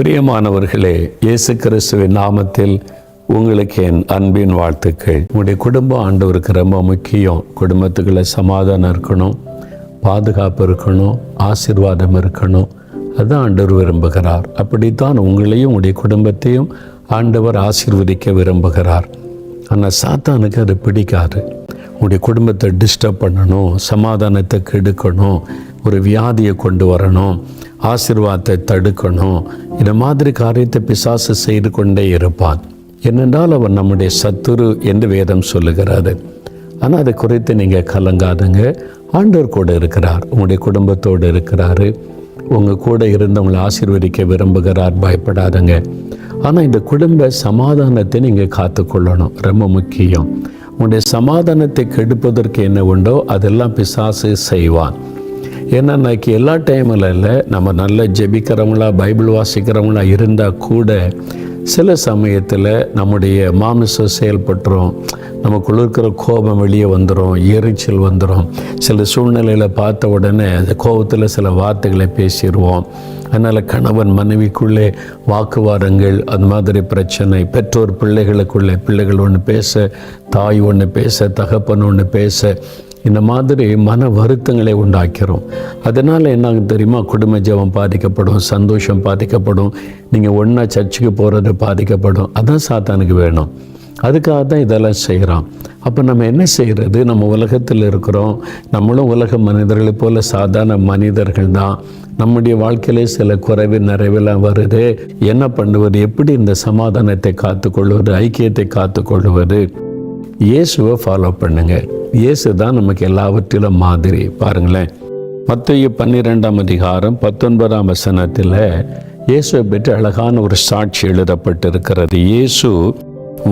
பிரியமானவர்களே, இயேசு கிறிஸ்துவின் நாமத்தில் உங்களுக்கு என் அன்பின் வாழ்த்துக்கள். உங்களுடைய குடும்பம் ஆண்டவருக்கு ரொம்ப முக்கியம். குடும்பத்துக்குள்ள சமாதானம் இருக்கணும், பாதுகாப்பு இருக்கணும், ஆசீர்வாதம் இருக்கணும். அதுதான் ஆண்டவர் விரும்புகிறார். அப்படித்தான் உங்களையும் உங்களுடைய குடும்பத்தையும் ஆண்டவர் ஆசீர்வதிக்க விரும்புகிறார். ஆனால் சாத்தானுக்கு அது பிடிக்காது. உங்களுடைய குடும்பத்தை டிஸ்டர்ப் பண்ணணும், சமாதானத்தை கெடுக்கணும், ஒரு வியாதியை கொண்டு வரணும், ஆசீர்வாதத்தை தடுக்கணும். இந்த மாதிரி காரியத்தை பிசாசு செய்து கொண்டே இருப்பான். ஏனென்றால் அவன் நம்முடைய சத்துரு என்று வேதம் சொல்லுகிறாரு. ஆனால் அதை குறித்து நீங்கள் கலங்காதுங்க. ஆண்டவர் கூட இருக்கிறார், உங்களுடைய குடும்பத்தோடு இருக்கிறாரு, உங்கள் கூட இருந்தவங்களை ஆசீர்வதிக்க விரும்புகிறார். பயப்படாதுங்க. ஆனால் இந்த குடும்ப சமாதானத்தை நீங்கள் காத்துக்கொள்ளணும், ரொம்ப முக்கியம். உங்களுடைய சமாதானத்தை கெடுப்பதற்கு என்ன உண்டோ அதெல்லாம் பிசாசு செய்வான். ஏன்னா இன்னைக்கு எல்லா டைமில் இல்லை, நம்ம நல்ல ஜெபிக்கிறவங்களா பைபிள் வாசிக்கிறவங்களா இருந்தால் கூட சில சமயத்தில் நம்முடைய மாமிசம் செயல்பட்டுரும், நமக்குள்ள இருக்கிற கோபம் வெளியே வந்துடும், எரிச்சல் வந்துடும். சில சூழ்நிலையில் பார்த்த உடனே அந்த கோபத்தில் சில வார்த்தைகளை பேசிடுவோம். அதனால் கணவன் மனைவிக்குள்ளே வாக்குவாதங்கள், அந்த மாதிரி பிரச்சனை, பெற்றோர் பிள்ளைகளுக்குள்ளே, பிள்ளைகள் ஒன்று பேச, தாய் ஒன்று பேச, தகப்பன் ஒன்று பேச, இந்த மாதிரி மன வருத்தங்களை உண்டாக்கிறோம். அதனால் என்ன தெரியுமா, குடும்ப ஜெபம் பாதிக்கப்படும், சந்தோஷம் பாதிக்கப்படும், நீங்கள் ஒன்றா சர்ச்சுக்கு போகிறது பாதிக்கப்படும். அதான் சாத்தானுக்கு வேணும். அதுக்காக தான் இதெல்லாம் செய்கிறான். அப்போ நம்ம என்ன செய்கிறது? நம்ம உலகத்தில் இருக்கிறோம், நம்மளும் உலக மனிதர்களை போல் சாதாரண மனிதர்கள் தான். நம்முடைய வாழ்க்கையிலே சில குறைவு நிறைவெல்லாம் வருது. என்ன பண்ணுவது? எப்படி இந்த சமாதானத்தை காத்துக்கொள்வது, ஐக்கியத்தை காத்துக்கொள்வது? இயேசுவை ஃபாலோ பண்ணுங்க. இயேசு தான் நமக்கு எல்லாவற்றிலும் மாதிரி. பாருங்களேன், மத்தேயு 12:19 இயேசுவை பற்றி அழகான ஒரு சாட்சி எழுதப்பட்டிருக்கிறது. இயேசு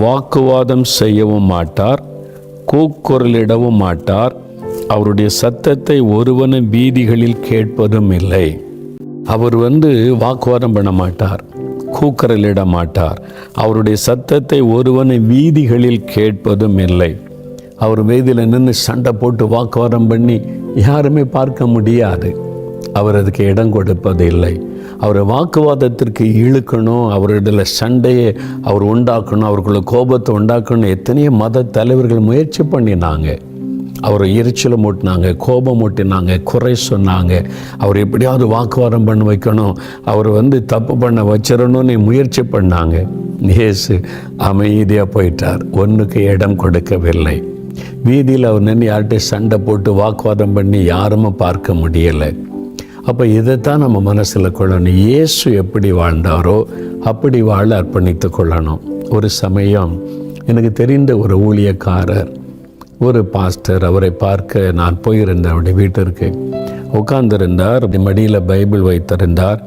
வாக்குவாதம் செய்யவும் மாட்டார், கூக்குரலிடவும் மாட்டார், அவருடைய சத்தத்தை ஒருவனும் வீதிகளில் கேட்பதும் இல்லை. அவர் வாக்குவாதம் பண்ண மாட்டார், கூக்குரலிட மாட்டார், அவருடைய சத்தத்தை ஒருவனை வீதிகளில் கேட்பதும் இல்லை. அவர் வீதியில் நின்று சண்டை போட்டு வாக்குவாதம் பண்ணி யாருமே பார்க்க முடியாது. அவர் அதுக்கு இடம் கொடுப்பது இல்லை. அவரை வாக்குவாதத்திற்கு இழுக்கணும், அவரிடல சண்டையை அவர் உண்டாக்கணும், அவருக்குள்ள கோபத்தை உண்டாக்கணும். எத்தனையோ மத தலைவர்கள் முயற்சி பண்ணினாங்க. அவரை எரிச்சலை மூட்டினாங்க, கோபம் மூட்டினாங்க, குறை சொன்னாங்க. அவர் எப்படியாவது வாக்குவாதம் பண்ண வைக்கணும், அவர் தப்பு பண்ண வச்சிடணும்னு முயற்சி பண்ணாங்க. இயேசு அமைதியாக போயிட்டார், ஒன்றுக்கு இடம் கொடுக்கவில்லை. வீதியில் அவர் நின்று யார்கிட்ட சண்டை போட்டு வாக்குவாதம் பண்ணி யாருமே பார்க்க முடியலை. அப்போ இதைத்தான் நம்ம மனசில் கொள்ளணும். இயேசு எப்படி வாழ்ந்தாரோ அப்படி வாழ அர்ப்பணித்து கொள்ளணும். ஒரு சமயம் எனக்கு தெரிந்த ஒரு ஊழியக்காரர், ஒரு பாஸ்டர், அவரை பார்க்க நான் போயிருந்தேன். அவருடைய வீட்டிற்கு உட்கார்ந்திருந்தார், மடியில் பைபிள் வைத்திருந்தார்.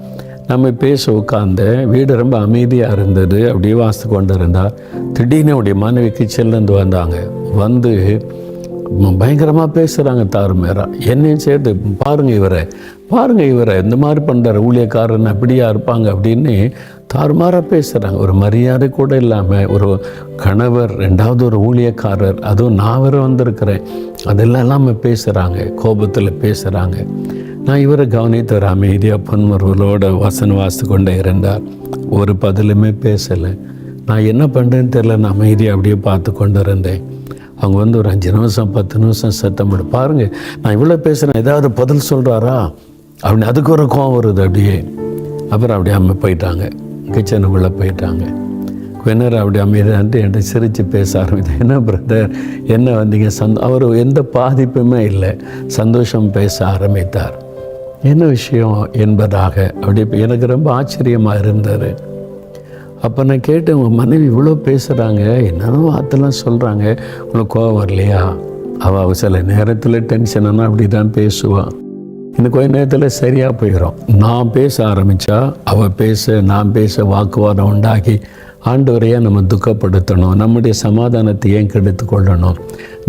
நம்ம பேச உட்கார்ந்த வீடு ரொம்ப அமைதியாக இருந்தது. அப்படியே வாசித்து கொண்டு இருந்தார். திடீர்னு அவருடைய மனைவி கிச்சன்லேருந்து வந்தாங்க. பயங்கரமாக பேசுகிறாங்க, தாறுமாறா. என்னையும் சேர்த்து பாருங்கள் இவரை இந்த மாதிரி பண்ணுறாரு, ஊழியக்காரன் அப்படியா இருப்பாங்க அப்படின்னு தாறுமாறாக பேசுகிறாங்க. ஒரு மரியாதை கூட இல்லாமல், ஒரு கணவர், ரெண்டாவது ஒரு ஊழியக்காரர், அதுவும் நான் வேறு வந்திருக்கிறேன், அதெல்லாம் இல்லாமல் பேசுகிறாங்க, கோபத்தில் பேசுகிறாங்க. நான் இவரை கவனித்தவர் அமைதியாக பொன்முருவலோட வசனம் வாசித்து கொண்டே இருந்தார். ஒரு பதிலுமே பேசலை. நான் என்ன பண்ணுறேன்னு தெரியல, நான் அமைதியாக அப்படியே பார்த்து கொண்டு இருந்தேன். அவங்க ஒரு 5 நிமிஷம் 10 நிமிஷம் சத்தம் போட்டு, பாருங்கள் நான் இவ்வளோ பேசுகிறேன், ஏதாவது பதில் சொல்கிறாரா அப்படின்னு அதுக்கு ஒரு கோவம் வருது அப்படியே. அப்புறம் அப்படியே அம்மா போயிட்டாங்க, கிச்சனுக்குள்ளே போயிட்டாங்க. கொஞ்ச நேரம் அப்படி அமைதியான்ட்டு என்கிட்ட சிரித்து பேச ஆரம்பித்தேன். என்ன பிரதர், என்ன வந்தீங்க? அவர் எந்த பாதிப்புமே இல்லை, சந்தோஷம் பேச ஆரம்பித்தார். என்ன விஷயம் என்பதாக அப்படி எனக்கு ரொம்ப ஆச்சரியமாக இருந்தார். அப்போ நான் கேட்டேன், உங்கள் மனைவி இவ்வளோ பேசுகிறாங்க, என்னென்ன வார்த்தைலாம் சொல்கிறாங்க, உங்களுக்கு கோவம் வரலையா? அவள் சில நேரத்தில் டென்ஷனானா அப்படி தான் பேசுவான். இந்த கொஞ்ச நேரத்தில் சரியாக போயிடும். நான் பேச ஆரம்பித்தா அவள் பேச, நான் பேச, வாக்குவாதம் உண்டாகி ஆண்டவரையே நம்ம துக்கப்படுத்தணும், நம்முடைய சமாதானத்தை ஏன் கெடுத்து கொள்ளணும்?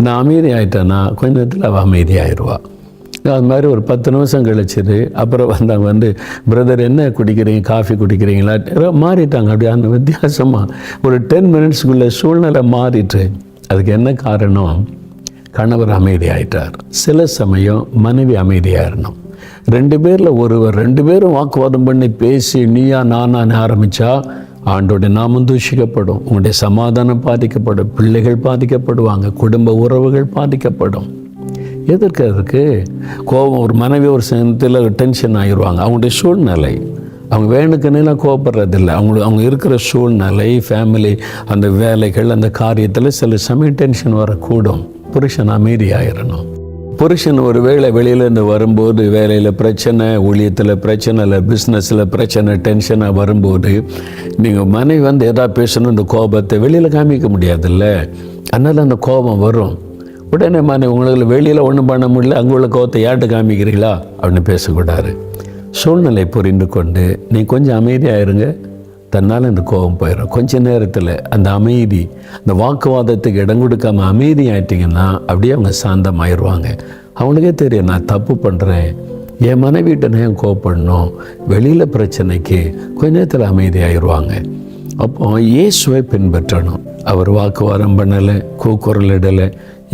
நான் அமைதி ஆகிட்டேன்னா கொஞ்ச நேரத்தில் அவள் அமைதியாகிடுவாள். அது மாதிரி ஒரு 10 நிமிஷம் கழிச்சிது. அப்புறம் வந்தாங்க, பிரதர் என்ன குடிக்கிறீங்க, காஃபி குடிக்கிறீங்களா? மாறிட்டாங்க. அப்படியே அந்த வித்தியாசமாக ஒரு 10 மினிட்ஸுக்குள்ளே சூழ்நிலை மாறிட்டு. அதுக்கு என்ன காரணம்? கணவர் அமைதியாயிட்டார். சில சமயம் மனைவி அமைதியாயிடணும். 2 பேரில் ஒருவர் 2 பேரும் வாக்குவாதம் பண்ணி பேசி நீயா நானான்னு ஆரம்பித்தா ஆண்டோடைய நாமம் தூஷிக்கப்படும், உங்களுடைய சமாதானம் பாதிக்கப்படும், பிள்ளைகள் பாதிக்கப்படுவாங்க, குடும்ப உறவுகள் பாதிக்கப்படும். எதற்கு கோபம்? ஒரு மனைவி ஒரு சமயத்தில் டென்ஷன் ஆகிடுவாங்க. அவங்களுடைய சூழ்நிலை, அவங்க வேணுக்குன்னெல்லாம் கோபப்படுறதில்லை. அவங்க இருக்கிற சூழ்நிலை, ஃபேமிலி, அந்த வேலைகள், அந்த காரியத்தில் சில சமயம் டென்ஷன் வரக்கூடும். புருஷன் அமைதி ஆயிடணும். புருஷன் ஒரு வேளை வெளியிலேருந்து வரும்போது வேலையில் பிரச்சனை, ஊழியத்தில் பிரச்சனை, இல்லை பிஸ்னஸில் பிரச்சனை, டென்ஷனாக வரும்போது நீங்கள் மனைவி வந்து எதாவது பேசணும், இந்த கோபத்தை வெளியில் காமிக்க முடியாதுல்ல. அதனால் அந்த கோபம் வரும். உடனே மனைவி உங்களுக்கு வெளியில் ஒன்றும் பண்ண முடியல, அங்கே உள்ள கோபத்தை யார்கிட்ட காமிக்கிறீங்களா அப்படின்னு பேசக்கூடாது. சூழ்நிலை புரிந்து கொண்டு நீ கொஞ்சம் அமைதியாக இருங்க, தன்னால் அந்த கோபம் போயிடும். கொஞ்ச நேரத்தில் அந்த அமைதி, அந்த வாக்குவாதத்துக்கு இடம் கொடுக்காமல் அமைதி ஆயிட்டிங்கன்னா அப்படியே அவங்க சாந்தமாயிடுவாங்க. அவங்களுக்கே தெரியும் நான் தப்பு பண்ணுறேன், என் மனைவிட்ட நான் கோபப்படணும், வெளியில் பிரச்சனைக்கு கொஞ்ச நேரத்தில் அமைதி ஆயிடுவாங்க. அப்போ இயேசுவை பின்பற்றணும். அவர் வாக்குவாதம் பண்ணலை, கூக்குரல் இடலை,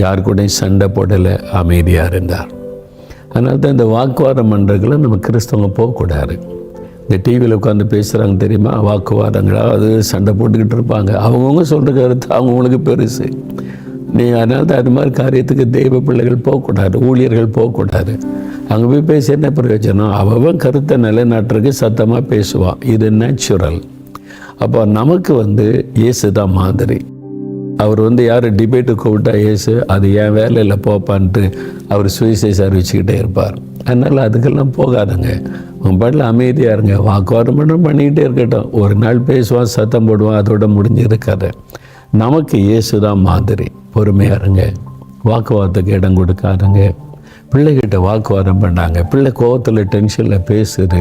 யார் கூடயும் சண்டை போடலை, அமைதியாக இருந்தார். அதனால தான் இந்த வாக்குவாதம் பண்ணுறதுல நம்ம கிறிஸ்தவங்க போகக்கூடாது. இந்த டிவியில் உட்காந்து பேசுகிறாங்க தெரியுமா, வாக்குவாதங்களா, அது சண்டை போட்டுக்கிட்டு இருப்பாங்க. அவங்கவுங்க சொல்கிற கருத்து அவங்கவுங்களுக்கு பெருசு. அதனால தான் அது மாதிரி காரியத்துக்கு தெய்வ பிள்ளைகள் போகக்கூடாது, ஊழியர்கள் போகக்கூடாது. அங்கே போய் பேசி என்ன பிரயோஜனம்? அவன் கருத்தை நிலைநாட்டுறதுக்கு சத்தமாக பேசுவான். இது நேச்சுரல். அப்போ நமக்கு இயேசு தான் மாதிரி. அவர் யார் டிபேட்டு கூப்பிட்டா இயேசு அது என் வேலையில் போப்பான்ட்டு அவர் சுவிசேஷம் அறிவிச்சுக்கிட்டே இருப்பார். அதனால் அதுக்கெல்லாம் போகாதுங்க. உங்கள் பாட்டில் அமைதியாக இருங்க. வாக்குவாதம் பண்ணிக்கிட்டே இருக்கட்டும். ஒரு நாள் பேசுவான், சத்தம் போடுவான், அதோட முடிஞ்சிருக்காது. நமக்கு இயேசு தான் மாதிரி. பொறுமையாக இருங்க, வாக்குவாதத்துக்கு இடம் கொடுக்காதுங்க. பிள்ளைகிட்ட வாக்குவாதம் பண்ணாங்க, பிள்ளை கோவத்தில் டென்ஷனில் பேசுது,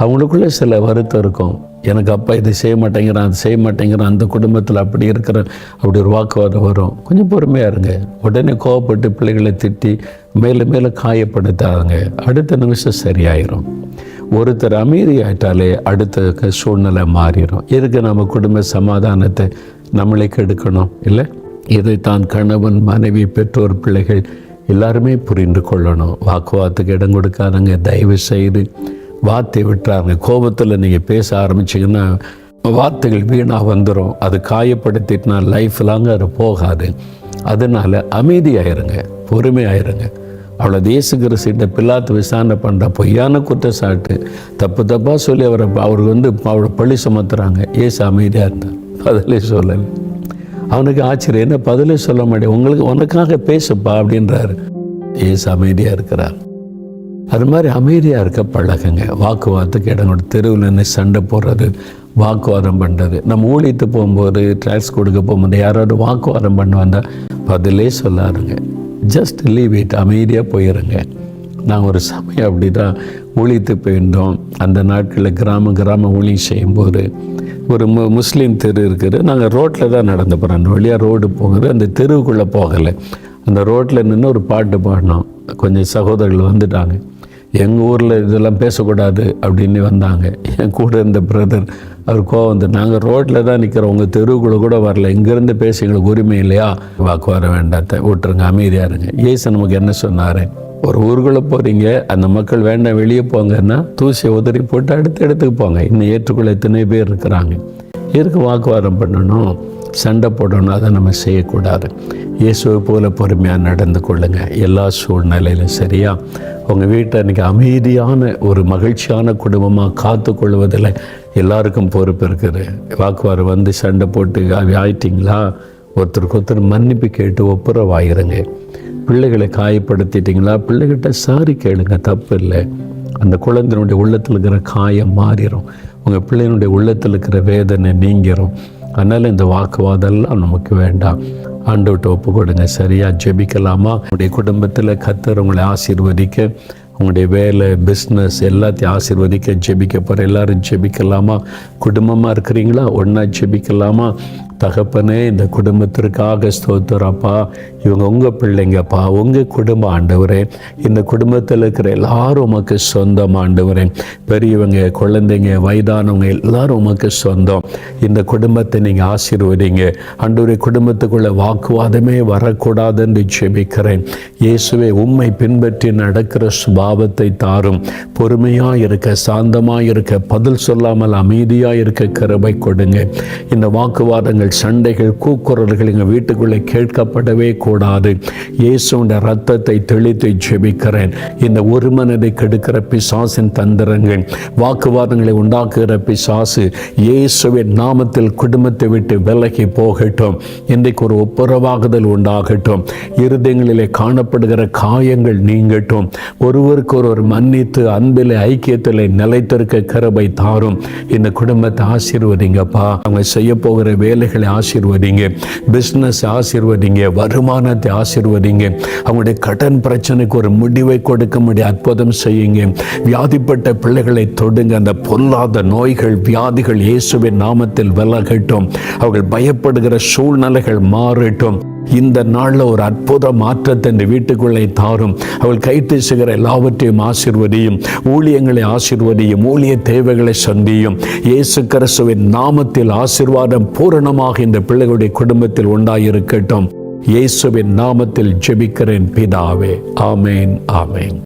அவங்களுக்குள்ளே சில வருத்தம் இருக்கும். எனக்கு அப்பா இதை செய்ய மாட்டேங்கிறான், அது செய்ய மாட்டேங்கிறான், அந்த குடும்பத்தில் அப்படி இருக்கிற அப்படி ஒரு வாக்குவாதம் வரும். கொஞ்சம் பொறுமையாக இருங்க. உடனே கோவப்பட்டு பிள்ளைகளை திட்டி மேலே மேலே காயப்படுத்தாங்க. அடுத்த நிமிஷம் சரியாயிரும். ஒருத்தர் அமைதி ஆயிட்டாலே அடுத்த சூழ்நிலை மாறிடும். எதுக்கு நம்ம குடும்ப சமாதானத்தை நம்மளே கெடுக்கணும்? இல்லை, இதைத்தான் கணவன், மனைவி, பெற்றோர், பிள்ளைகள் எல்லாருமே புரிந்து கொள்ளணும். வாக்குவாதத்துக்கு இடம் கொடுக்காதங்க. தயவு செய்து வார்த்தை விட்டுறாங்க. கோபத்தில் நீங்கள் பேச ஆரம்பிச்சிங்கன்னா வார்த்தைகள் வீணாக வந்துடும். அது காயப்படுத்திட்டுனா லைஃப் லாங் அது போகாது. அதனால் அமைதியாயிருங்க, பொறுமையாயிருங்க. அவளை இயேசு கிறிஸ்துட்ட பிலாத்து விசாரணை பண்ணுற பொய்யான குற்றச்சாட்டு தப்பாக சொல்லி அவருக்கு அவளை பழி சுமத்துறாங்க. இயேசு அமைதியாக இருந்தார், பதிலே சொல்லலை. அவனுக்கு ஆச்சரியம், என்ன பதிலே சொல்ல மாட்டேன், உனக்காக பேசுப்பா அப்படின்றாரு. இயேசு அமைதியாக இருக்கிறார். அது மாதிரி அமைதியாக இருக்க பழகுங்க. வாக்குவாதத்துக்கு இடம் கொடுத்து தெருவில் நின்று சண்டை போடுறது, வாக்குவாதம் பண்ணுறது. நம்ம ஊழியத்து போகும்போது, ட்ராக்ஸ் கொடுக்க போகும்போது யாராவது வாக்குவாதம் பண்ண வந்தால் பதிலே சொல்லாருங்க. ஜஸ்ட் லீவ் இட், அமைதியாக போயிடுங்க. நாங்கள் ஒரு சமயம் அப்படி தான் ஊழியத்து போயிருந்தோம். அந்த நாட்களில் கிராம ஊழியம் செய்யும்போது ஒரு முஸ்லீம் தெரு இருக்குது. நாங்கள் ரோட்டில் தான் நடந்து போகிறோம். அந்த வழியாக ரோடு போகுது, அந்த தெருவுக்குள்ளே போகலை. அந்த ரோட்டில் நின்று ஒரு பாட்டு பாடினோம். கொஞ்சம் சகோதரர்கள் வந்துட்டாங்க. எங்கள் ஊரில் இதெல்லாம் பேசக்கூடாது அப்படின்னு வந்தாங்க. என் கூட இருந்த பிரதர் அவர் கோவம் நாங்கள் ரோட்டில் தான் நிற்கிறோம், உங்கள் தெருவுக்குள்ளே கூட வரல, இங்கேருந்து பேச எங்களுக்கு உரிமை இல்லையா? வாக்கு வர வேண்டாத்த விட்டுருங்க, அமைதியாக இருங்க. இயேசு நமக்கு என்ன சொன்னார்? ஒரு ஊருக்குள்ளே போகிறீங்க, அந்த மக்கள் வேண்டாம் வெளியே போங்கன்னா தூசியை உதறி போட்டு அடுத்த இடத்துக்கு போங்க. இன்னும் ஏற்றுக்குள்ள எத்தனை பேர் இருக்கிறாங்க. எதுக்கு வாக்குவாதம் பண்ணணும், சண்டை போடணும்? அதை நம்ம செய்யக்கூடாது. இயேசுவை போல பொறுமையாக நடந்து கொள்ளுங்க எல்லா சூழ்நிலையிலும். சரியா? உங்கள் வீட்டை இன்றைக்கி அமைதியான ஒரு மகிழ்ச்சியான குடும்பமாக காத்து கொள்வதில் எல்லாருக்கும் பொறுப்பு இருக்குது. வாக்குவாதம் சண்டை போட்டு ஆயிட்டிங்களா, ஒருத்தருக்கு ஒருத்தர் மன்னிப்பு கேட்டு ஒப்புரவாயிருங்க. பிள்ளைகளை காயப்படுத்திட்டிங்களா, பிள்ளைகிட்ட சாரி கேளுங்க, தப்பு இல்லை. அந்த குழந்தையினுடைய உள்ளத்தில் இருக்கிற காயம் மாறிடும், உங்கள் பிள்ளையினுடைய உள்ளத்தில் இருக்கிற வேதனை நீங்கிடும். அதனால் இந்த வாக்குவாதெல்லாம் நமக்கு வேண்டாம். ஆண்டவர்கிட்ட ஒப்பு கொடுங்க. சரியாக ஜெபிக்கலாமா? உங்களுடைய குடும்பத்தில் கர்த்தர் உங்களை ஆசீர்வதிக்க, உங்களுடைய வேலை, பிஸ்னஸ் எல்லாத்தையும் ஆசீர்வதிக்க ஜெபிக்க போகிற எல்லாரும் ஜெபிக்கலாமா? குடும்பமாக இருக்கிறீங்களா? ஒன்றா ஜெபிக்கலாமா? தகப்பனே, இந்த குடும்பத்திற்காக ஸ்தோத்திரப்பா. இவங்க உங்கள் பிள்ளைங்கப்பா, உங்கள் குடும்பம் ஆண்டவரே. இந்த குடும்பத்தில் இருக்கிற எல்லாரும் உமக்கு சொந்தம் ஆண்டவரே. பெரியவங்க, குழந்தைங்க, வயதானவங்க எல்லாரும் உமக்கு சொந்தம். இந்த குடும்பத்தை நீங்கள் ஆசீர்வதிங்க ஆண்டவரே. குடும்பத்துக்குள்ள வாக்குவாதமே வரக்கூடாதுன்னு ஜெபிக்கிறேன். இயேசுவே, உம்மை பின்பற்றி நடக்கிற சுபாவத்தை தாரும். பொறுமையாக இருக்க, சாந்தமாக இருக்க, பதில் சொல்லாமல் அமைதியாக இருக்க கிருபை கொடுங்க. இந்த வாக்குவாதங்கள், சண்டைகள், கூக்குரல்கள் எங்கள் வீட்டுக்குள்ளே கேட்கப்படவே கூடாது. இயேசுவின் ரத்தத்தை தெளித்து ஜெபிக்கிறேன். இந்த ஒரு மனதை கெடுக்கிற பிசாசின் தந்திரங்கள், வாக்குவாதங்களை உண்டாக்குகிற பிசாசு இயேசுவின் நாமத்தில் குடும்பத்தை விட்டு விலகி போகட்டும். இன்றைக்கு ஒரு ஒப்புரவாகுதல் உண்டாகட்டும். இருதயங்களிலே காணப்படுகிற காயங்கள் நீங்கட்டும். ஒருவருக்கு ஒருவர் மன்னித்து அன்பிலே ஐக்கியத்தில் நிலைத்திருக்க கிருபை தாரும். இந்த குடும்பத்தை ஆசீர்வதிங்கப்பா. அவங்க செய்ய போகிற வேலைகளை ஆசீர்வதிங்க. பிஸ்னஸ் ஆசீர்வதிங்க. வருமானத்தை ஆசீர்வதிங்க. அவங்களுடைய கடன் பிரச்சனைக்கு ஒரு முடிவை கொடுக்க முடிய அற்புதம் செய்யுங்க. வியாதிப்பட்ட பிள்ளைகளை தொடுங்க. அந்த பொல்லாத நோய்கள், வியாதிகள் இயேசுவின் நாமத்தில் விலகட்டும். அவர்கள் பயப்படுகிற சூழ்நிலைகள் மாறட்டும். இந்த நாளில் ஒரு அற்புத மாற்றத்தை இந்த வீட்டுக்குள்ளே தாரும். அவள் கைட்டு செய்கிற எல்லாவற்றையும் ஆசீர்வதியும். ஊழியங்களை ஆசீர்வதியும். ஊழிய தேவைகளை சந்தியும். இயேசு கிறிஸ்துவின் நாமத்தில் ஆசீர்வாதம் பூரணமாக இந்த பிள்ளைகளுடைய குடும்பத்தில் உண்டாயிருக்கட்டும். இயேசுவின் நாமத்தில் ஜெபிக்கிறேன் பிதாவே. ஆமேன், ஆமேன்.